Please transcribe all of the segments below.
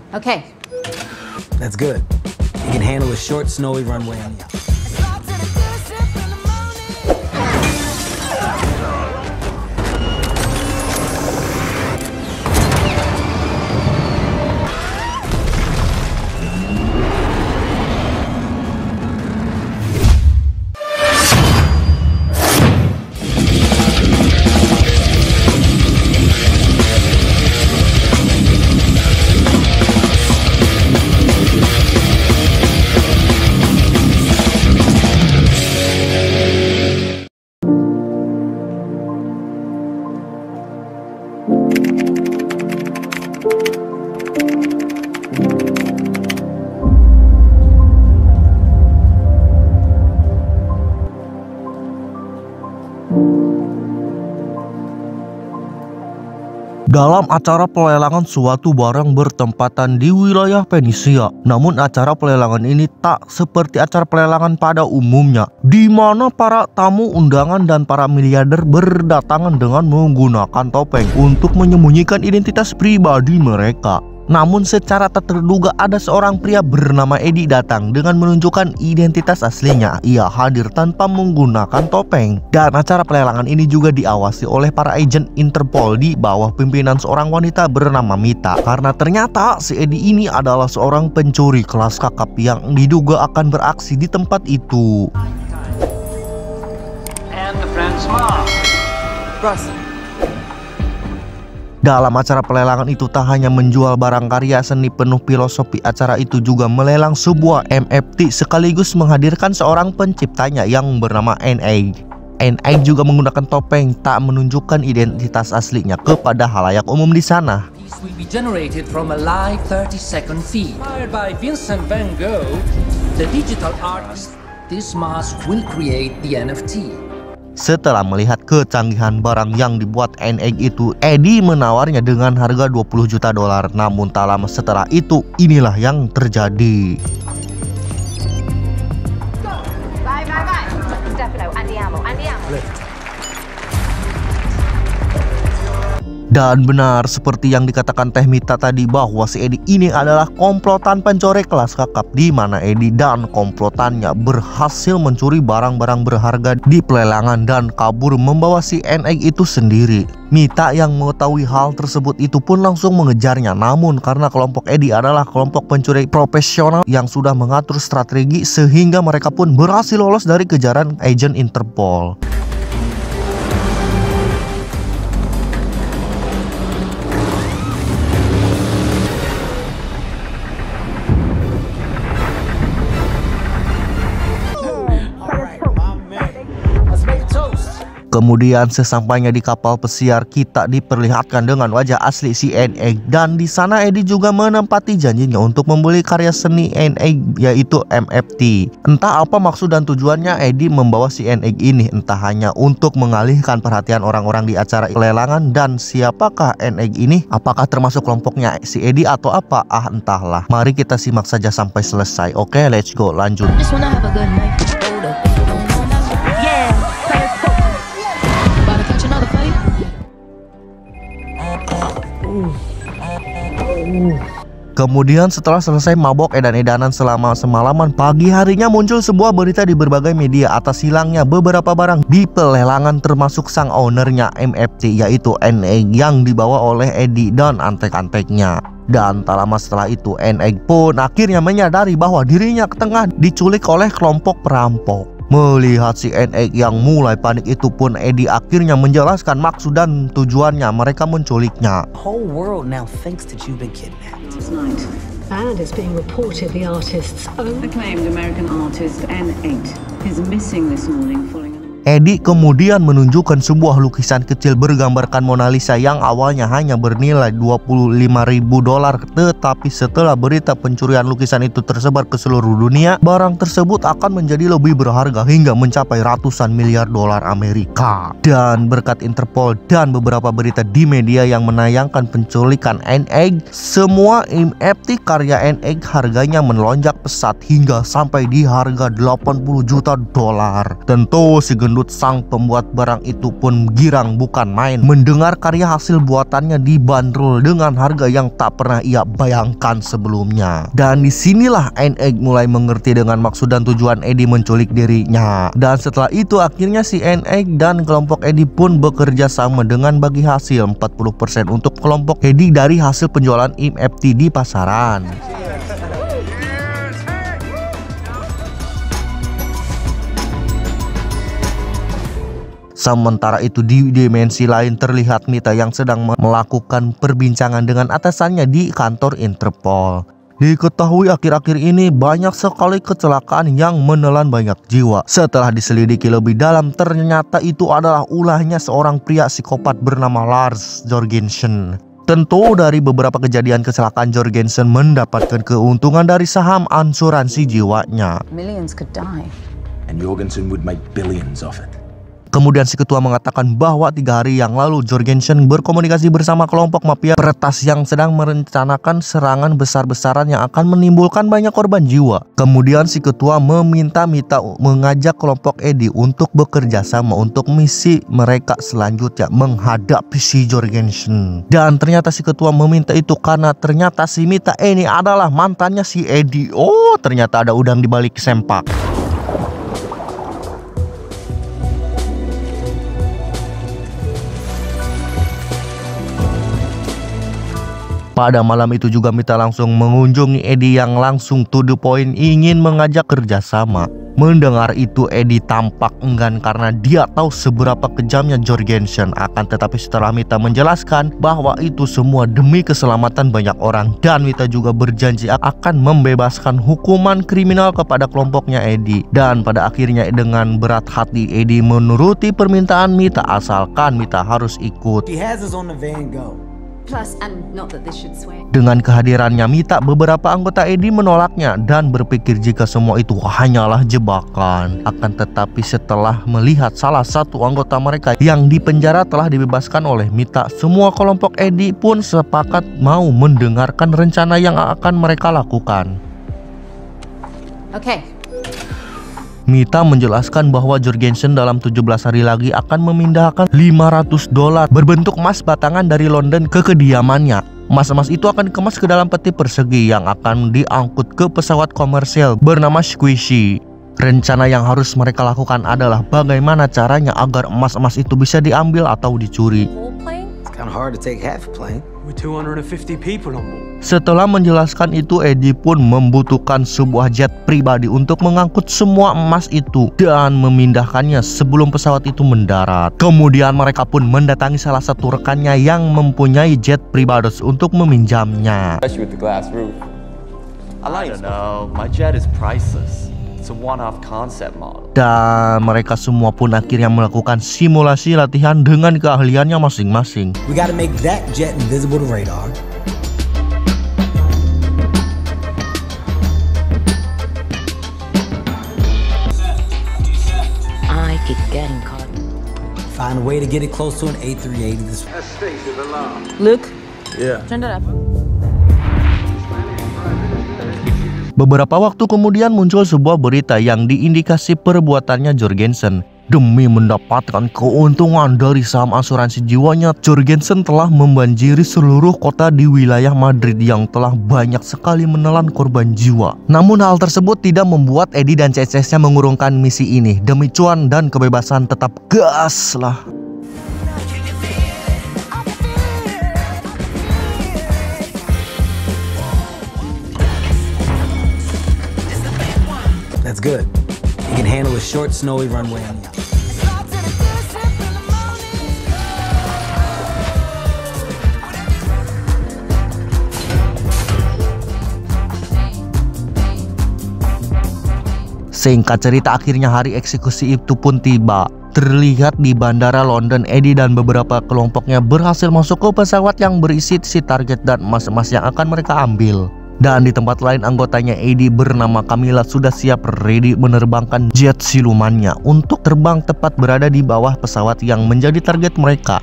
Okay. That's good. You can handle a short, snowy runway on the outside. Dalam acara pelelangan suatu barang bertempatan di wilayah Venesia. Namun acara pelelangan ini tak seperti acara pelelangan pada umumnya, di mana para tamu undangan dan para miliarder berdatangan dengan menggunakan topeng untuk menyembunyikan identitas pribadi mereka. Namun secara tak terduga ada seorang pria bernama Eddie datang dengan menunjukkan identitas aslinya. Ia hadir tanpa menggunakan topeng. Dan acara pelelangan ini juga diawasi oleh para agen Interpol di bawah pimpinan seorang wanita bernama Mita. Karena ternyata si Eddie ini adalah seorang pencuri kelas kakap yang diduga akan beraksi di tempat itu. And the friend's mom. Russ. Dalam acara pelelangan itu tak hanya menjual barang karya seni penuh filosofi, acara itu juga melelang sebuah NFT sekaligus menghadirkan seorang penciptanya yang bernama NA. NA juga menggunakan topeng tak menunjukkan identitas aslinya kepada halayak umum di sana. This will be generated from a live 30-second feed. Inspired by Vincent van Gogh, the digital artist, this mask will create the NFT. Setelah melihat kecanggihan barang yang dibuat NA itu, Eddie menawarnya dengan harga 20 juta dolar. Namun tak lama setelah itu, inilah yang terjadi. Dan benar seperti yang dikatakan Teh Mita tadi, bahwa si Eddie ini adalah komplotan pencuri kelas kakap, di mana Eddie dan komplotannya berhasil mencuri barang-barang berharga di pelelangan dan kabur membawa si NA itu sendiri. Mita yang mengetahui hal tersebut itu pun langsung mengejarnya. Namun karena kelompok Eddie adalah kelompok pencuri profesional yang sudah mengatur strategi, sehingga mereka pun berhasil lolos dari kejaran agen Interpol. Kemudian sesampainya di kapal pesiar, kita diperlihatkan dengan wajah asli si NA, dan di sana Eddie juga menempati janjinya untuk membeli karya seni NA yaitu NFT. Entah apa maksud dan tujuannya Eddie membawa si NA ini, entah hanya untuk mengalihkan perhatian orang-orang di acara pelelangan. Dan siapakah NA ini? Apakah termasuk kelompoknya si Eddie atau apa? Entahlah. Mari kita simak saja sampai selesai. Oke, let's go, lanjut. Kemudian setelah selesai mabok edan-edanan selama semalaman, pagi harinya muncul sebuah berita di berbagai media atas hilangnya beberapa barang di pelelangan, termasuk sang ownernya NFT yaitu NA yang dibawa oleh Eddie dan antek-anteknya. Dan tak lama setelah itu NA pun akhirnya menyadari bahwa dirinya tengah diculik oleh kelompok perampok. Melihat si NA yang mulai panik itu pun, Eddie akhirnya menjelaskan maksud dan tujuannya mereka menculiknya. The whole world now thinks that you've been kidnapped. Tonight. And it's being reported the artist's own acclaimed American artist N8 is missing this morning following. Eddie kemudian menunjukkan sebuah lukisan kecil bergambarkan Mona Lisa yang awalnya hanya bernilai 25.000 dolar. Tetapi setelah berita pencurian lukisan itu tersebar ke seluruh dunia, barang tersebut akan menjadi lebih berharga hingga mencapai ratusan miliar dolar Amerika. Dan berkat Interpol dan beberapa berita di media yang menayangkan penculikan NA, semua NFT karya NA harganya melonjak pesat hingga sampai di harga 80 juta dolar. Tentu si gendut gendut sang pembuat barang itu pun girang bukan main mendengar karya hasil buatannya dibanderol dengan harga yang tak pernah ia bayangkan sebelumnya. Dan disinilah N8 mulai mengerti dengan maksud dan tujuan Eddie menculik dirinya. Dan setelah itu akhirnya si N8 dan kelompok Eddie pun bekerja sama dengan bagi hasil 40% untuk kelompok Eddie dari hasil penjualan NFT di pasaran. Sementara itu di dimensi lain terlihat Mita yang sedang melakukan perbincangan dengan atasannya di kantor Interpol. Diketahui akhir-akhir ini banyak sekali kecelakaan yang menelan banyak jiwa. Setelah diselidiki lebih dalam, ternyata itu adalah ulahnya seorang pria psikopat bernama Lars Jorgensen. Tentu dari beberapa kejadian kecelakaan, Jorgensen mendapatkan keuntungan dari saham asuransi jiwanya. Millions could die. And Jorgensen would make billions of it. Kemudian si ketua mengatakan bahwa 3 hari yang lalu Jorgensen berkomunikasi bersama kelompok mafia peretas yang sedang merencanakan serangan besar-besaran yang akan menimbulkan banyak korban jiwa. Kemudian si ketua meminta Mita mengajak kelompok Eddie untuk bekerja sama untuk misi mereka selanjutnya menghadapi si Jorgensen. Dan ternyata si ketua meminta itu karena ternyata si Mita ini adalah mantannya si Eddie. Oh, ternyata ada udang di balik sempak. Pada malam itu juga Mita langsung mengunjungi Eddie yang langsung to the point ingin mengajak kerjasama. Mendengar itu Eddie tampak enggan karena dia tahu seberapa kejamnya Jorgensen. Akan tetapi setelah Mita menjelaskan bahwa itu semua demi keselamatan banyak orang, dan Mita juga berjanji akan membebaskan hukuman kriminal kepada kelompoknya Eddie. Dan pada akhirnya dengan berat hati Eddie menuruti permintaan Mita asalkan Mita harus ikut. He has us on the Van Gogh. Plus, and not that this should sway. Dengan kehadirannya Mita, beberapa anggota Eddie menolaknya dan berpikir jika semua itu hanyalah jebakan. Akan tetapi setelah melihat salah satu anggota mereka yang dipenjara telah dibebaskan oleh Mita, semua kelompok Eddie pun sepakat mau mendengarkan rencana yang akan mereka lakukan. Okay. Mita menjelaskan bahwa Jorgensen dalam 17 hari lagi akan memindahkan $500 berbentuk emas batangan dari London ke kediamannya. Emas-emas itu akan dikemas ke dalam peti persegi yang akan diangkut ke pesawat komersial bernama Squishy. Rencana yang harus mereka lakukan adalah bagaimana caranya agar emas-emas itu bisa diambil atau dicuri. It's kind of hard to take half a plane. We're 250 people on board. Setelah menjelaskan itu, Eddie pun membutuhkan sebuah jet pribadi untuk mengangkut semua emas itu dan memindahkannya sebelum pesawat itu mendarat. Kemudian mereka pun mendatangi salah satu rekannya yang mempunyai jet pribadi untuk meminjamnya. Especially with the glass roof. I don't know. My jet is priceless. It's a one-off concept model. Dan mereka semua pun akhirnya melakukan simulasi latihan dengan keahliannya masing-masing. We gotta make that jet invisible to radar. I keep getting caught. Find a way to get it close to an A380 this way. Luke? Yeah. Turn it up. Beberapa waktu kemudian muncul sebuah berita yang diindikasi perbuatannya Jorgensen. Demi mendapatkan keuntungan dari saham asuransi jiwanya, Jorgensen telah membanjiri seluruh kota di wilayah Madrid yang telah banyak sekali menelan korban jiwa. Namun hal tersebut tidak membuat Eddie dan CS-nya mengurungkan misi ini. Demi cuan dan kebebasan tetap gas lah. That's good. You can handle a short, snowy runway on the outside. Singkat cerita, akhirnya hari eksekusi itu pun tiba. Terlihat di bandara London, Eddie dan beberapa kelompoknya berhasil masuk ke pesawat yang berisi si target dan emas-emas yang akan mereka ambil. Dan di tempat lain, anggotanya Eddie bernama Camilla sudah siap ready menerbangkan jet silumannya untuk terbang tepat berada di bawah pesawat yang menjadi target mereka.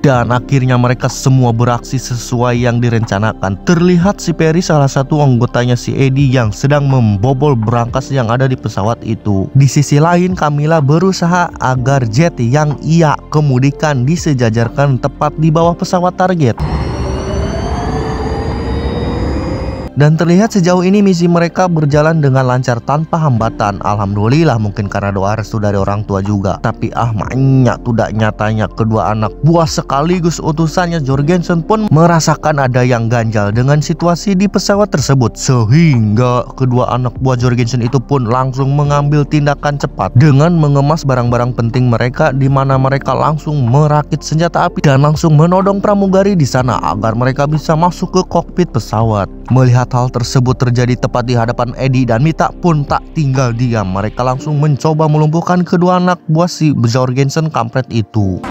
Dan akhirnya mereka semua beraksi sesuai yang direncanakan. Terlihat si Perry, salah satu anggotanya si Eddie, yang sedang membobol brankas yang ada di pesawat itu. Di sisi lain, Camilla berusaha agar jet yang ia kemudikan disejajarkan tepat di bawah pesawat target. Dan terlihat sejauh ini misi mereka berjalan dengan lancar tanpa hambatan. Alhamdulillah, mungkin karena doa restu dari orang tua juga. Tapi banyak tidak nyatanya kedua anak buah sekaligus utusannya Jorgensen pun merasakan ada yang ganjal dengan situasi di pesawat tersebut. Sehingga kedua anak buah Jorgensen itu pun langsung mengambil tindakan cepat dengan mengemas barang-barang penting mereka, di mana mereka langsung merakit senjata api dan langsung menodong pramugari di sana agar mereka bisa masuk ke kokpit pesawat. Melihat hal tersebut terjadi tepat di hadapan Eddie dan Mita pun tak tinggal diam. Mereka langsung mencoba melumpuhkan kedua anak buah si Jorgensen kampret itu.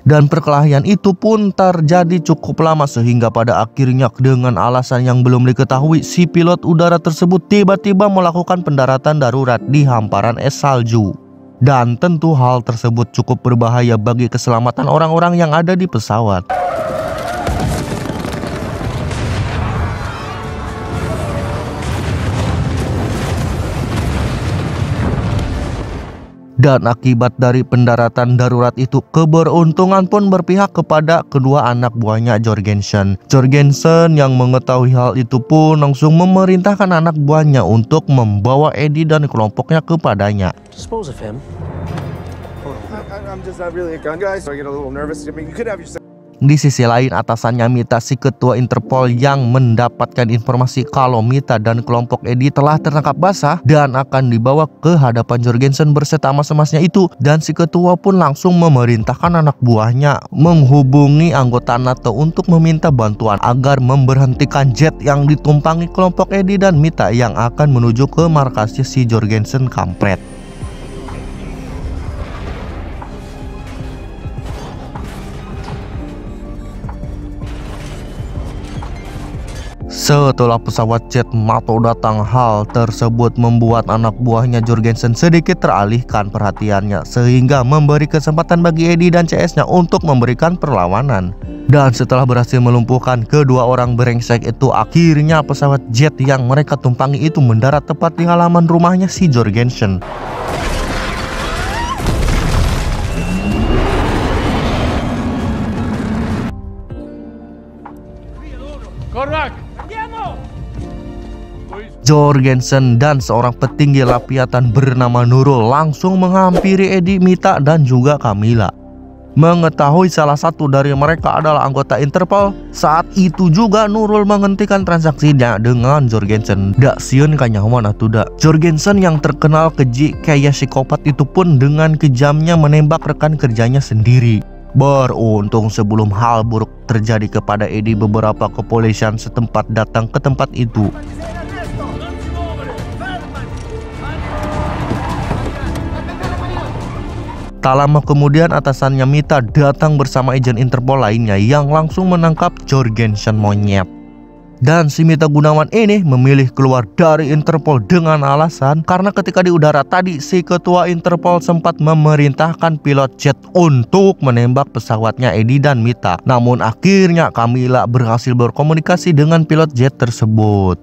Dan perkelahian itu pun terjadi cukup lama sehingga pada akhirnya dengan alasan yang belum diketahui, si pilot udara tersebut tiba-tiba melakukan pendaratan darurat di hamparan es salju. Dan tentu hal tersebut cukup berbahaya bagi keselamatan orang-orang yang ada di pesawat. Dan akibat dari pendaratan darurat itu, keberuntungan pun berpihak kepada kedua anak buahnya Jorgensen. Jorgensen yang mengetahui hal itu pun langsung memerintahkan anak buahnya untuk membawa Eddie dan kelompoknya kepadanya. Dispose of him. I'm just not really a gun guy, so I get a little nervous. I mean, you could have your... Di sisi lain, atasannya Mita, si ketua Interpol, yang mendapatkan informasi kalau Mita dan kelompok Eddie telah tertangkap basah dan akan dibawa ke hadapan Jorgensen berserta emas-emasnya itu. Dan si ketua pun langsung memerintahkan anak buahnya menghubungi anggota NATO untuk meminta bantuan agar memberhentikan jet yang ditumpangi kelompok Eddie dan Mita yang akan menuju ke markasnya si Jorgensen kampret. Setelah pesawat jet NATO datang, hal tersebut membuat anak buahnya Jorgensen sedikit teralihkan perhatiannya sehingga memberi kesempatan bagi Eddie dan CS-nya untuk memberikan perlawanan. Dan setelah berhasil melumpuhkan kedua orang brengsek itu, akhirnya pesawat jet yang mereka tumpangi itu mendarat tepat di halaman rumahnya si Jorgensen. Jorgensen dan seorang petinggi lapiatan bernama Nurul langsung menghampiri Eddie, Mita, dan juga Camilla. Mengetahui salah satu dari mereka adalah anggota Interpol, saat itu juga Nurul menghentikan transaksinya dengan Jorgensen. Dak sieun kanyawan atuh dak. Jorgensen yang terkenal keji kayak psikopat itu pun dengan kejamnya menembak rekan kerjanya sendiri. Beruntung sebelum hal buruk terjadi kepada Eddie, beberapa kepolisian setempat datang ke tempat itu. Tak lama kemudian atasannya Mita datang bersama agen Interpol lainnya yang langsung menangkap Jorgensen monyet. Dan si Mita Gunawan ini memilih keluar dari Interpol dengan alasan karena ketika di udara tadi si ketua Interpol sempat memerintahkan pilot jet untuk menembak pesawatnya Eddie dan Mita. Namun akhirnya Camilla berhasil berkomunikasi dengan pilot jet tersebut.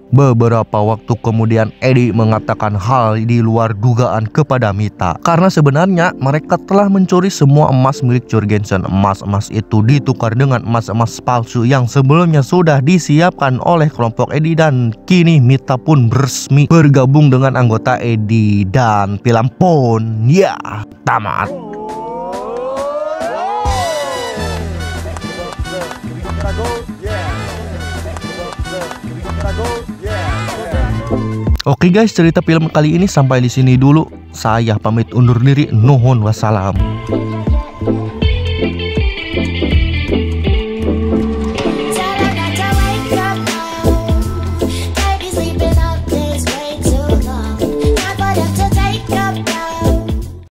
Beberapa waktu kemudian Eddie mengatakan hal di luar dugaan kepada Mita karena sebenarnya mereka telah mencuri semua emas milik Jorgensen. Emas-emas itu ditukar dengan emas-emas palsu yang sebelumnya sudah disiapkan oleh kelompok Eddie, dan kini Mita pun resmi bergabung dengan anggota Eddie dan film pun ya tamat. Oke guys, cerita film kali ini sampai di sini dulu. Saya pamit undur diri. Nuhun wassalam.